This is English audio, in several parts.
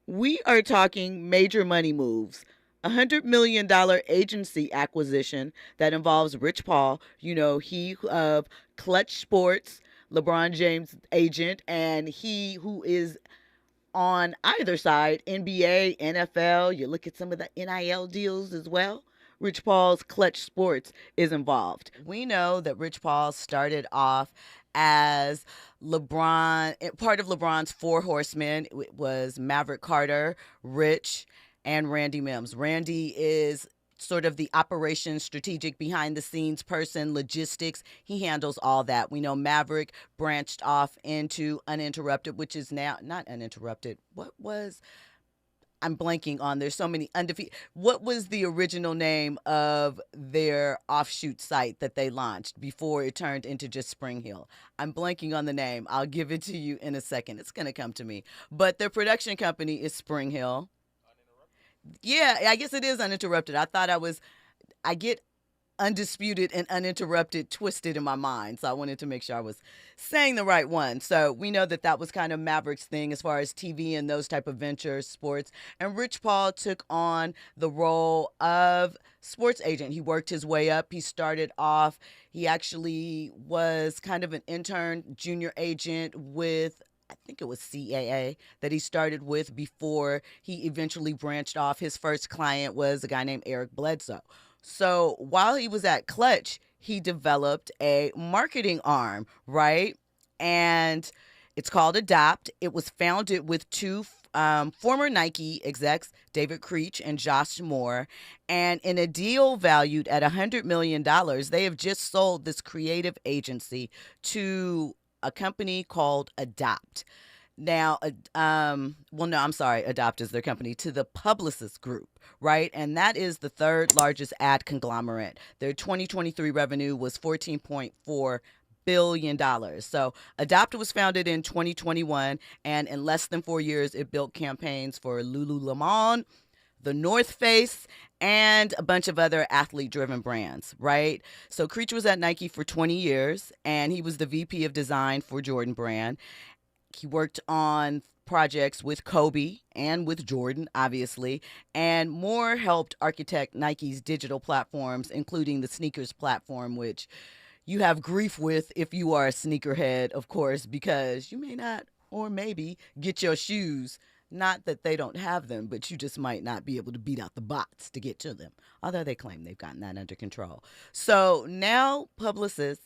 We are talking major money moves. $100 million agency acquisition that involves Rich Paul, he of Klutch Sports, LeBron James' agent, and he who is on either side, NBA, NFL. You look at some of the NIL deals as well. Rich Paul's Klutch Sports is involved. We know that Rich Paul started off as part of LeBron's Four Horsemen. It was Maverick Carter, Rich, and Randy Mims. Randy is sort of the operations strategic behind the scenes person, logistics. He handles all that. We know Maverick branched off into Uninterrupted, which is now not Uninterrupted. What was I'm blanking on. There's so many undefeated. What was the original name of their offshoot site that they launched before it turned into just SpringHill? I'm blanking on the name. I'll give it to you in a second. It's going to come to me. But their production company is SpringHill. Yeah, I guess it is Uninterrupted. I get Undisputed and Uninterrupted twisted in my mind. So I wanted to make sure I was saying the right one. So we know that that was kind of Maverick's thing as far as TV and those type of ventures, sports. And Rich Paul took on the role of sports agent. He worked his way up. He started off, he actually was kind of an intern junior agent with I think it was CAA that he started with before he eventually branched off. His first client was a guy named Eric Bledsoe. So while he was at Clutch, he developed a marketing arm, right? And it's called Adopt. It was founded with two former Nike execs, David Creech and Josh Moore. And in a deal valued at $100 million, they have just sold this creative agency to a company called Adopt. Now, no, I'm sorry, Adopt is their company, to the Publicis Group, right? And that is the third largest ad conglomerate. Their 2023 revenue was $14.4 billion. So Adopt was founded in 2021, and in less than 4 years, it built campaigns for Lululemon, the North Face, and a bunch of other athlete-driven brands, right? So Creech was at Nike for 20 years, and he was the VP of design for Jordan Brand. He worked on projects with Kobe and with Jordan, obviously, and Moore helped architect Nike's digital platforms, including the sneakers platform, which you have grief with if you are a sneakerhead, of course, because you may not or maybe get your shoes. Not that they don't have them, but you just might not be able to beat out the bots to get to them, although they claim they've gotten that under control. So now Publicis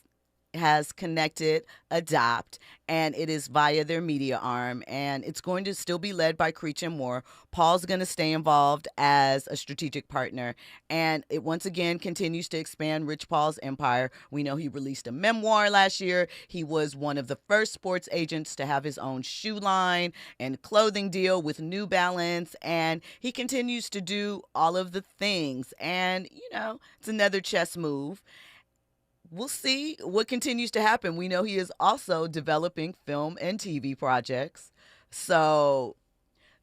has connected Adopt, and it is via their media arm, and it's going to still be led by Creech and Moore. Paul's going to stay involved as a strategic partner, and it once again continues to expand Rich Paul's empire. We know he released a memoir last year. He was one of the first sports agents to have his own shoe line and clothing deal with New Balance, and he continues to do all of the things, and it's another chess move. We'll see what continues to happen. We know he is also developing film and TV projects. So,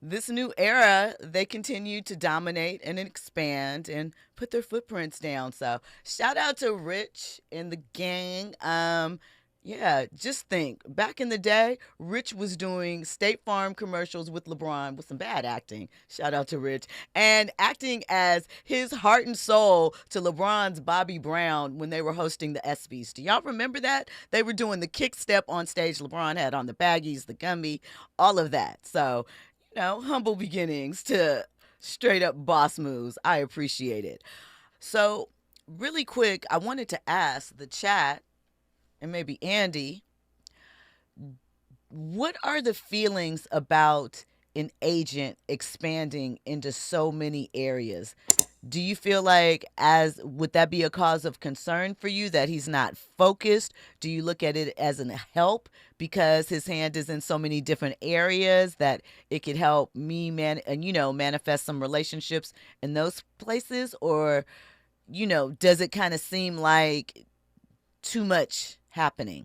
this new era, they continue to dominate and expand and put their footprints down. So, shout out to Rich and the gang. Yeah, just think. Back in the day, Rich was doing State Farm commercials with LeBron with some bad acting. Shout out to Rich. And acting as his heart and soul to LeBron's Bobby Brown when they were hosting the ESPYs. Do y'all remember that? They were doing the kick step on stage. LeBron had on the baggies, the gummy, all of that. So, humble beginnings to straight up boss moves. I appreciate it. So, really quick, I wanted to ask the chat and maybe Andy, what are the feelings about an agent expanding into so many areas? Do you feel like would that be a cause of concern for you that he's not focused? Do you look at it as a help because his hand is in so many different areas that it could help me manifest some relationships in those places? Or, does it kind of seem like too much happening?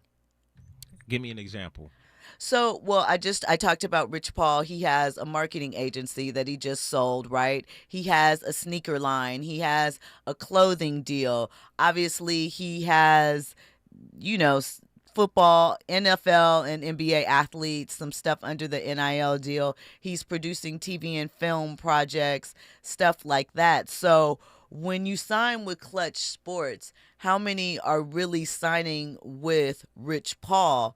Give me an example. So, well, I talked about Rich Paul. He has a marketing agency that he just sold, right? He has a sneaker line. He has a clothing deal. Obviously, he has, football, NFL, and NBA athletes, some stuff under the NIL deal. He's producing TV and film projects, stuff like that. So when you sign with Klutch Sports, how many are really signing with Rich Paul?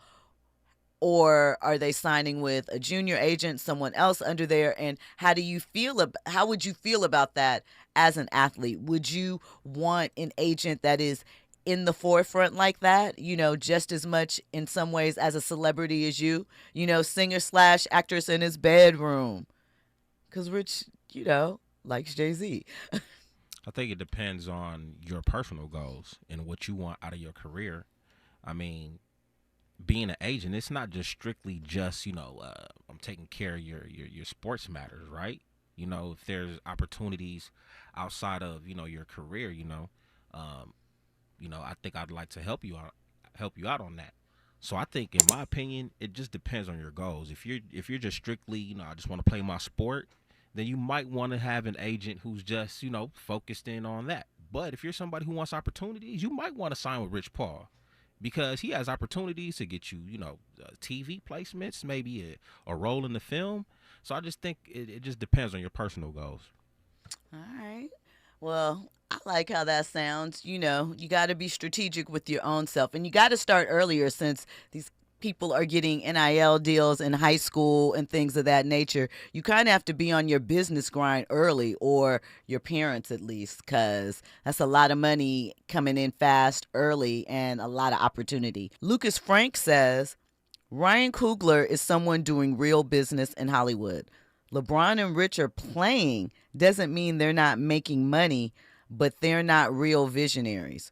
Or are they signing with a junior agent, someone else under there? And how would you feel about that as an athlete? Would you want an agent that is in the forefront like that, just as much in some ways as a celebrity as you, singer slash actress in his bedroom? Because Rich, likes Jay-Z. I think it depends on your personal goals and what you want out of your career. I mean, being an agent, it's not just strictly just I'm taking care of your sports matters, right? If there's opportunities outside of your career, um, I think I'd like to help you out on that. So I think, in my opinion, it just depends on your goals. If you're just strictly, I just want to play my sport, then you might want to have an agent who's just, focused in on that. But if you're somebody who wants opportunities, you might want to sign with Rich Paul because he has opportunities to get you, TV placements, maybe a role in the film. So I just think it just depends on your personal goals. All right. Well, I like how that sounds. You got to be strategic with your own self. And you got to start earlier since these people are getting NIL deals in high school and things of that nature. You kind of have to be on your business grind early, or your parents at least, because that's a lot of money coming in fast early and a lot of opportunity. Lucas Frank says, Ryan Coogler is someone doing real business in Hollywood. LeBron and Rich are playing doesn't mean they're not making money, but they're not real visionaries.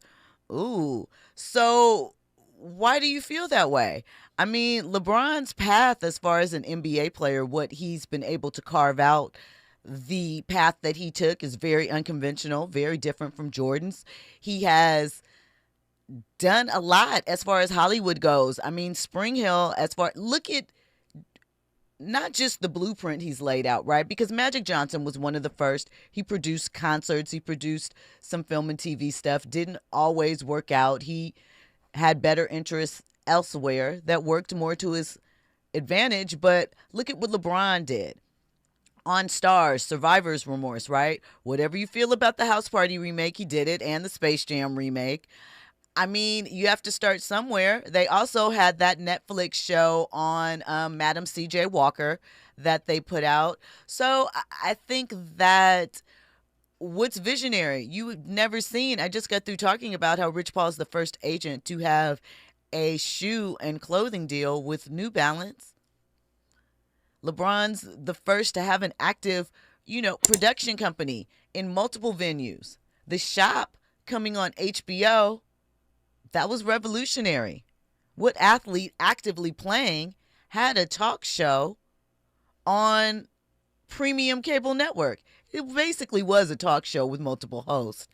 Ooh. So why do you feel that way? I mean, LeBron's path as far as an NBA player, what he's been able to carve out, the path that he took is very unconventional, very different from Jordan's. He has done a lot as far as Hollywood goes. I mean, SpringHill, look at not just the blueprint he's laid out, right? Because Magic Johnson was one of the first. He produced concerts, he produced some film and TV stuff, didn't always work out. He had better interests elsewhere that worked more to his advantage. But look at what LeBron did. On Stars, Survivor's Remorse, right? Whatever you feel about the House Party remake, he did it, and the Space Jam remake. I mean, you have to start somewhere. They also had that Netflix show on Madam C.J. Walker that they put out. So I think that what's visionary? You've never seen. I just got through talking about how Rich Paul is the first agent to have a shoe and clothing deal with New Balance. LeBron's the first to have an active, production company in multiple venues. The Shop coming on HBO, that was revolutionary. What athlete actively playing had a talk show on premium cable network? It basically was a talk show with multiple hosts.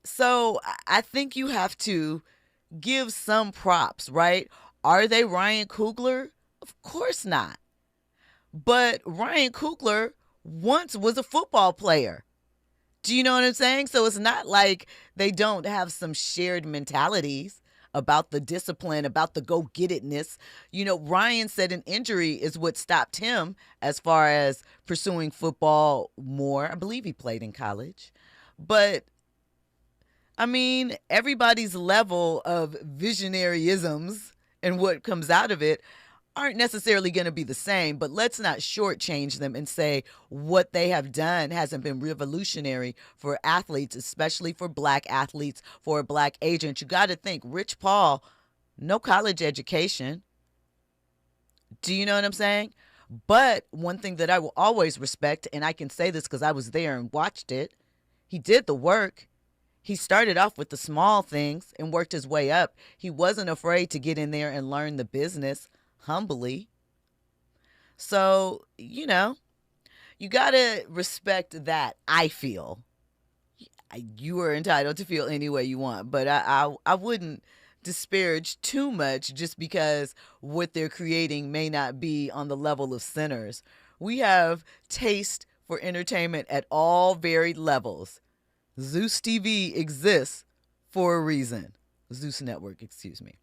So I think you have to give some props, right? Are they Ryan Coogler? Of course not. But Ryan Coogler once was a football player. Do you know what I'm saying? So it's not like they don't have some shared mentalities about the discipline, about the go-get-itness. Ryan said an injury is what stopped him as far as pursuing football more. I believe he played in college. But, I mean, everybody's level of visionaryisms and what comes out of it aren't necessarily going to be the same, but let's not shortchange them and say what they have done hasn't been revolutionary for athletes, especially for black athletes, for a black agent. You got to think, Rich Paul, no college education. Do you know what I'm saying? But one thing that I will always respect, and I can say this because I was there and watched it, he did the work. He started off with the small things and worked his way up. He wasn't afraid to get in there and learn the business humbly. So, you got to respect that, I feel. You are entitled to feel any way you want, but I wouldn't disparage too much just because what they're creating may not be on the level of sinners. We have taste for entertainment at all varied levels. Zeus TV exists for a reason. Zeus Network, excuse me.